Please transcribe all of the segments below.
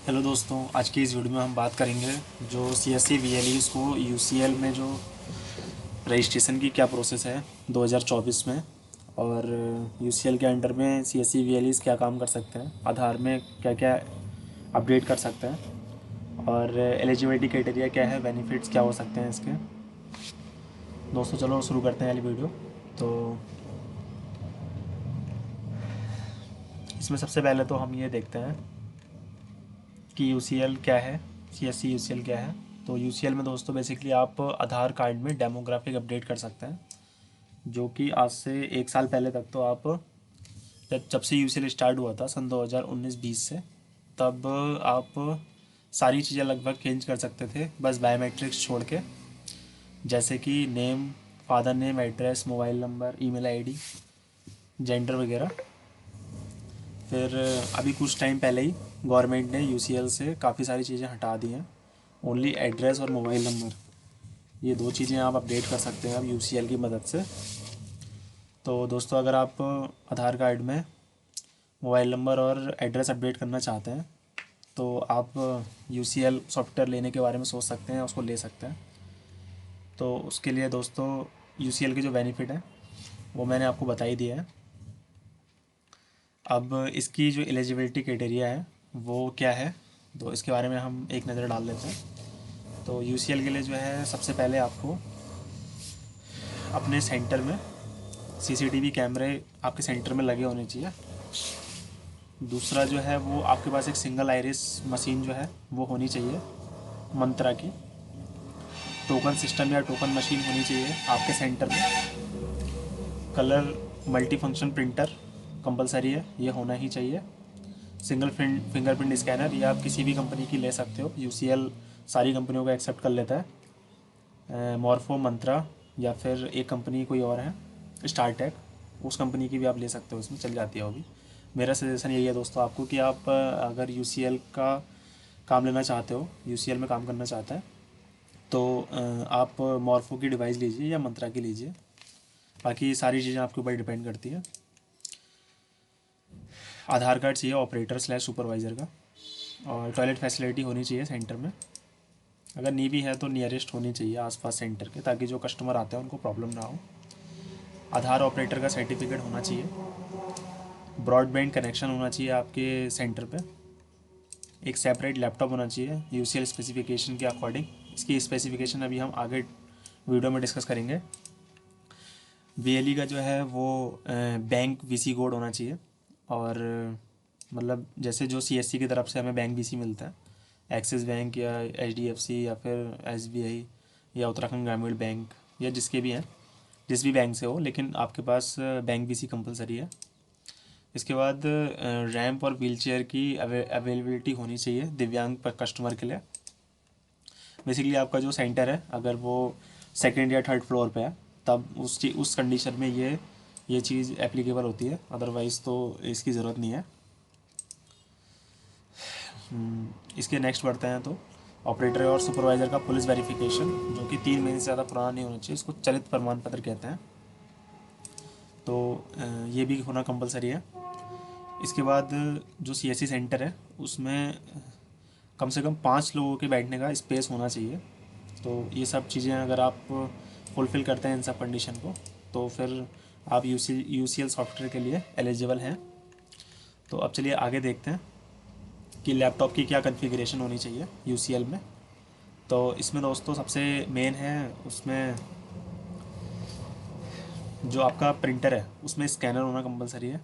Hello दोस्तों, आज की इस वीडियो में हम बात करेंगे जो C S C V L E को यू सी एल में जो रजिस्ट्रेशन की क्या प्रोसेस है 2024 में। और यू सी एल के अंडर में C S C V L E क्या काम कर सकते हैं, आधार में क्या क्या अपडेट कर सकते हैं, और एलिजिबिलिटी क्राइटेरिया क्या है, बेनिफिट्स क्या हो सकते हैं इसके। दोस्तों चलो शुरू करते हैं वाली वीडियो। तो इसमें सबसे पहले तो हम ये देखते हैं कि यू सी एल क्या है, C S C U C L क्या है। तो यू सी एल में दोस्तों बेसिकली आप आधार कार्ड में डेमोग्राफिक अपडेट कर सकते हैं, जो कि आज से एक साल पहले तक तो आप जब से यू सी एल स्टार्ट हुआ था सन 2019-20 से, तब आप सारी चीज़ें लगभग चेंज कर सकते थे बस बायोमेट्रिक्स छोड़ के, जैसे कि name, father name, address, mobile number, email ID, gender वगैरह। फिर अभी कुछ टाइम पहले ही गवर्नमेंट ने यू सी एल से काफ़ी सारी चीज़ें हटा दी हैं, ओनली एड्रेस और मोबाइल नंबर, ये दो चीज़ें आप अपडेट कर सकते हैं अब यू सी एल की मदद से। तो दोस्तों अगर आप आधार कार्ड में मोबाइल नंबर और एड्रेस अपडेट करना चाहते हैं तो आप यू सी एल सॉफ्टवेयर लेने के बारे में सोच सकते हैं, उसको ले सकते हैं। तो उसके लिए दोस्तों यू सी एल के जो बेनिफिट हैं वो मैंने आपको बता ही दिया है। अब इसकी जो एलिजिबिलिटी क्राइटेरिया है वो क्या है, तो इसके बारे में हम एक नज़र डाल लेते हैं। तो यू सी एल के लिए जो है सबसे पहले आपको अपने सेंटर में सी सी टी वी कैमरे आपके सेंटर में लगे होने चाहिए। दूसरा जो है वो आपके पास एक सिंगल आइरिस मशीन जो है वो होनी चाहिए मंत्रा की। टोकन सिस्टम या टोकन मशीन होनी चाहिए आपके सेंटर में। Colour multi function printer compulsory है, ये होना ही चाहिए। सिंगल फिंगरप्रिंट स्कैनर, ये आप किसी भी कंपनी की ले सकते हो, यू सी एल सारी कंपनियों को एक्सेप्ट कर लेता है। मॉर्फो, मंत्रा, या फिर एक कंपनी कोई और है स्टारटेक, उस कंपनी की भी आप ले सकते हो, इसमें चल जाती है वो भी। मेरा सजेशन यही है दोस्तों आपको कि आप अगर यू सी एल का काम लेना चाहते हो, यू सी एल में काम करना चाहते हैं, तो आप मॉर्फो की डिवाइस लीजिए या मंत्रा की लीजिए। बाकी सारी चीज़ें आपके ऊपर डिपेंड करती है। आधार कार्ड चाहिए ऑपरेटर स्लैश सुपरवाइज़र का, और टॉयलेट फैसिलिटी होनी चाहिए सेंटर में। अगर नहीं भी है तो नियरेस्ट होनी चाहिए आसपास सेंटर के, ताकि जो कस्टमर आते हैं उनको प्रॉब्लम ना हो। आधार ऑपरेटर का सर्टिफिकेट होना चाहिए। ब्रॉडबैंड कनेक्शन होना चाहिए आपके सेंटर पे। एक सेपरेट लैपटॉप होना चाहिए यू सी एल स्पेसिफिकेशन के अकॉर्डिंग। इसकी स्पेसिफिकेशन अभी हम आगे वीडियो में डिस्कस करेंगे। वी एल ई का जो है वो बैंक वी सी कोड होना चाहिए। और मतलब जैसे जो सी एस सी की तरफ से हमें बैंक वी सी मिलता है, एक्सिस बैंक या एच डी एफ सी या फिर एस बी आई या उत्तराखंड ग्रामीण बैंक, या जिसके भी हैं, जिस भी बैंक से हो, लेकिन आपके पास बैंक वी सी कंपलसरी है। इसके बाद रैंप और व्हील चेयर की अवेलेबिलिटी होनी चाहिए दिव्यांग कस्टमर के लिए। बेसिकली आपका जो सेंटर है अगर वो सेकंड या थर्ड फ्लोर पे है, तब उस कंडीशन में ये चीज़ एप्लीकेबल होती है, अदरवाइज़ तो इसकी ज़रूरत नहीं है। इसके नेक्स्ट बढ़ते हैं तो ऑपरेटर और सुपरवाइज़र का पुलिस वेरिफिकेशन, जो कि 3 महीने से ज़्यादा पुराना नहीं होना चाहिए, इसको चलित प्रमाण पत्र कहते हैं। तो ये भी होना कंपलसरी है। इसके बाद जो सी एस सी सेंटर है उसमें कम से कम 5 लोगों के बैठने का स्पेस होना चाहिए। तो ये सब चीज़ें अगर आप फुलफ़िल करते हैं इन सब कंडीशन को, तो फिर आप यू सी एल सॉफ्टवेयर के लिए एलिजिबल हैं। तो अब चलिए आगे देखते हैं कि लैपटॉप की क्या कॉन्फ़िगरेशन होनी चाहिए यू सी एल में। तो इसमें दोस्तों सबसे मेन है उसमें जो आपका प्रिंटर है उसमें स्कैनर होना कंपलसरी है।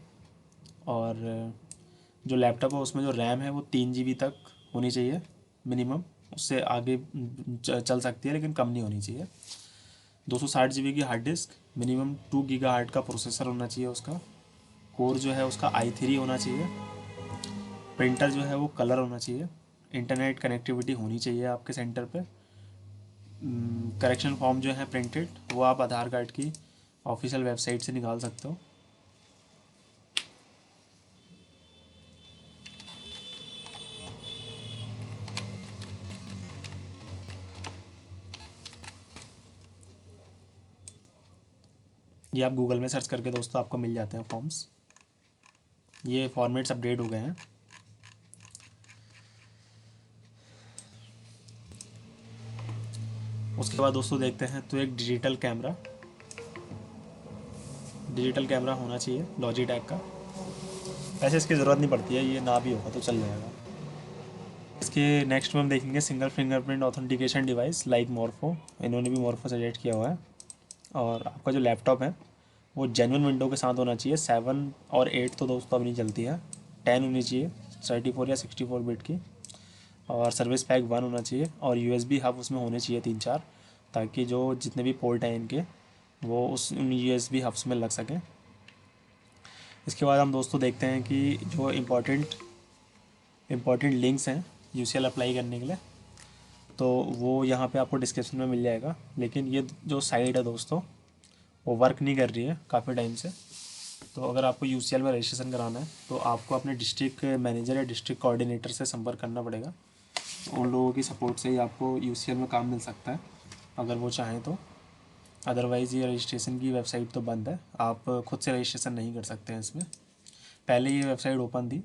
और जो लैपटॉप है उसमें जो रैम है वो 3 GB तक होनी चाहिए मिनिमम, उससे आगे चल सकती है लेकिन कम नहीं होनी चाहिए। 260 GB की हार्ड डिस्क, मिनिमम 2 GHz का प्रोसेसर होना चाहिए उसका। कोर जो है उसका i3 होना चाहिए। प्रिंटर जो है वो कलर होना चाहिए। इंटरनेट कनेक्टिविटी होनी चाहिए आपके सेंटर पे। करेक्शन फॉर्म जो है प्रिंटेड, वो आप आधार कार्ड की ऑफिशियल वेबसाइट से निकाल सकते हो। ये आप गूगल में सर्च करके दोस्तों आपको मिल जाते हैं फॉर्म्स। ये फॉर्मेट्स अपडेट हो गए हैं। उसके बाद दोस्तों देखते हैं तो एक डिजिटल कैमरा होना चाहिए लॉजिटेक का। वैसे इसकी ज़रूरत नहीं पड़ती है, ये ना भी होगा तो चल जाएगा। इसके नेक्स्ट में हम देखेंगे single fingerprint authentication device like morpho. इन्होंने भी मॉर्फो सजेस्ट किया हुआ है। और आपका जो लैपटॉप है वो जेन्युइन विंडो के साथ होना चाहिए। 7 और 8 तो दोस्तों अब नहीं चलती है, 10 होनी चाहिए, 34 या 64 बिट की। और सर्विस पैक 1 होना चाहिए और USB हब उसमें होने चाहिए 3-4, ताकि जो जितने भी पोर्ट हैं इनके वो उस उन USB हब्स में लग सकें। इसके बाद हम दोस्तों देखते हैं कि जो इम्पॉर्टेंट लिंक्स हैं UCL अप्लाई करने के लिए, तो वो यहाँ पे आपको डिस्क्रिप्शन में मिल जाएगा। लेकिन ये जो साइट है दोस्तों वो वर्क नहीं कर रही है काफ़ी टाइम से। तो अगर आपको UCL में रजिस्ट्रेशन कराना है तो आपको अपने डिस्ट्रिक्ट मैनेजर या डिस्ट्रिक्ट कोऑर्डिनेटर से संपर्क करना पड़ेगा। उन लोगों की सपोर्ट से ही आपको UCL में काम मिल सकता है अगर वो चाहें तो। अदरवाइज़ ये रजिस्ट्रेशन की वेबसाइट तो बंद है, आप खुद से रजिस्ट्रेशन नहीं कर सकते हैं इसमें। पहले ये वेबसाइट ओपन थी,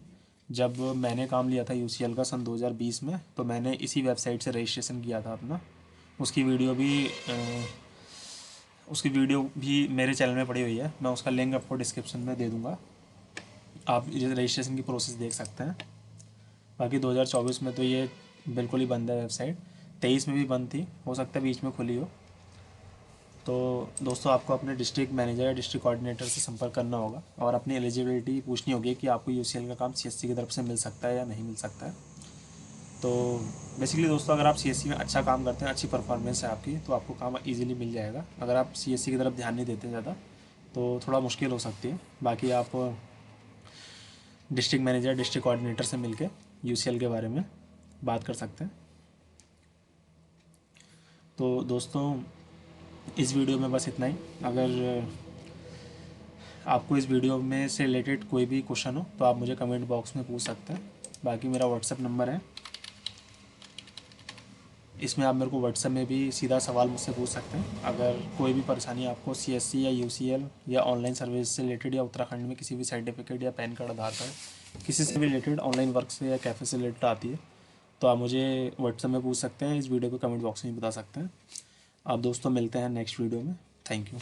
जब मैंने काम लिया था UCL का सन 2020 में, तो मैंने इसी वेबसाइट से रजिस्ट्रेशन किया था अपना। उसकी वीडियो भी मेरे चैनल में पड़ी हुई है, मैं उसका लिंक आपको डिस्क्रिप्शन में दे दूँगा, आप रजिस्ट्रेशन की प्रोसेस देख सकते हैं। बाकी 2024 में तो ये बिल्कुल ही बंद है वेबसाइट, 23 में भी बंद थी, हो सकता है बीच में खुली हो। तो दोस्तों आपको अपने डिस्ट्रिक्ट मैनेजर या डिस्ट्रिक्ट कोऑर्डिनेटर से संपर्क करना होगा और अपनी एलिजिबिलिटी पूछनी होगी कि आपको UCL का काम CSC की तरफ से मिल सकता है या नहीं मिल सकता है। तो बेसिकली दोस्तों अगर आप CSC में अच्छा काम करते हैं, अच्छी परफॉर्मेंस है आपकी, तो आपको काम इजीली मिल जाएगा। अगर आप CSC की तरफ ध्यान नहीं देते ज़्यादा तो थोड़ा मुश्किल हो सकती है। बाकी आप डिस्ट्रिक्ट मैनेजर डिस्ट्रिक्ट कोऑर्डिनेटर से मिलके UCL के बारे में बात कर सकते हैं। तो दोस्तों इस वीडियो में बस इतना ही। अगर आपको इस वीडियो में से रिलेटेड कोई भी क्वेश्चन हो तो आप मुझे कमेंट बॉक्स में पूछ सकते हैं। बाकी मेरा व्हाट्सएप नंबर है, इसमें आप मेरे को व्हाट्सएप में भी सीधा सवाल मुझसे पूछ सकते हैं। अगर कोई भी परेशानी आपको CSC या UCL या ऑनलाइन सर्विस से रिलेटेड या उत्तराखंड में किसी भी सर्टिफिकेट या पैन कार्ड, आधार कार्ड, किसी से भी रिलेटेड ऑनलाइन वर्क से या कैफ़े से रिलेटेड आती है, तो आप मुझे व्हाट्सएप में पूछ सकते हैं। इस वीडियो को कमेंट बॉक्स में बता सकते हैं। आप दोस्तों मिलते हैं नेक्स्ट वीडियो में। Thank you.